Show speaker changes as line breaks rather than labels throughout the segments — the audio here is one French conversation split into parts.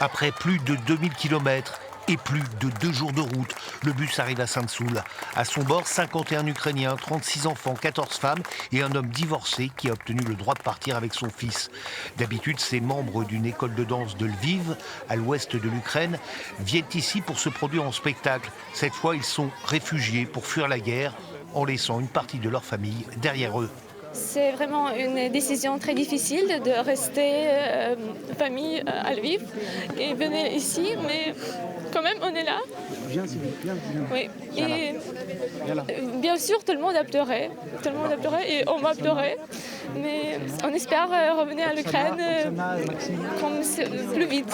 Après plus de 2000 km et plus de 2 jours de route, le bus arrive à Sainte-Soule. À son bord, 51 Ukrainiens, 36 enfants, 14 femmes et un homme divorcé qui a obtenu le droit de partir avec son fils. D'habitude, ces membres d'une école de danse de Lviv, à l'ouest de l'Ukraine, viennent ici pour se produire en spectacle. Cette fois, ils sont réfugiés pour fuir la guerre en laissant une partie de leur famille derrière eux.
C'est vraiment une décision très difficile de rester famille à Lviv et venir ici, mais quand même on est là.
Viens, Sylvie, viens.
Oui. Et
Viens là.
bien sûr, tout le monde a pleuré. Tout le monde a pleuré et on va pleurer. Mais on espère revenir à l'Ukraine plus vite.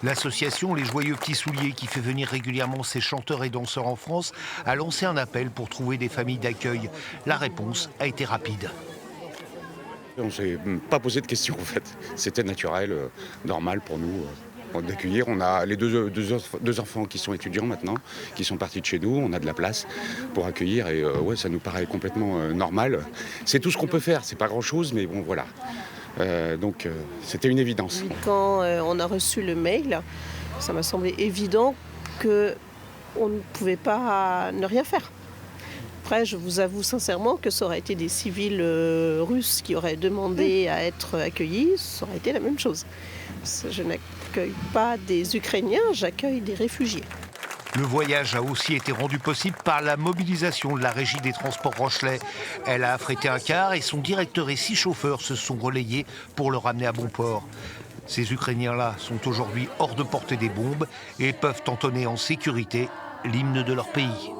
L'association Les Joyeux Petits Souliers, qui fait venir régulièrement ses chanteurs et danseurs en France, a lancé un appel pour trouver des familles d'accueil. La réponse a été rapide.
On ne s'est pas posé de questions en fait. C'était naturel, normal pour nous d'accueillir. On a les deux enfants qui sont étudiants maintenant, qui sont partis de chez nous. On a de la place pour accueillir et ouais, ça nous paraît complètement normal. C'est tout ce qu'on peut faire, c'est pas grand-chose, mais bon voilà. Donc c'était une évidence.
Quand on a reçu le mail, ça m'a semblé évident qu'on ne pouvait pas ne rien faire. Après, je vous avoue sincèrement que ça aurait été des civils russes qui auraient demandé à être accueillis, ça aurait été la même chose. Je n'accueille pas des Ukrainiens, j'accueille des réfugiés.
Le voyage a aussi été rendu possible par la mobilisation de la Régie des Transports Rochelais. Elle a affrété un car et son directeur et 6 chauffeurs se sont relayés pour le ramener à bon port. Ces Ukrainiens-là sont aujourd'hui hors de portée des bombes et peuvent entonner en sécurité l'hymne de leur pays.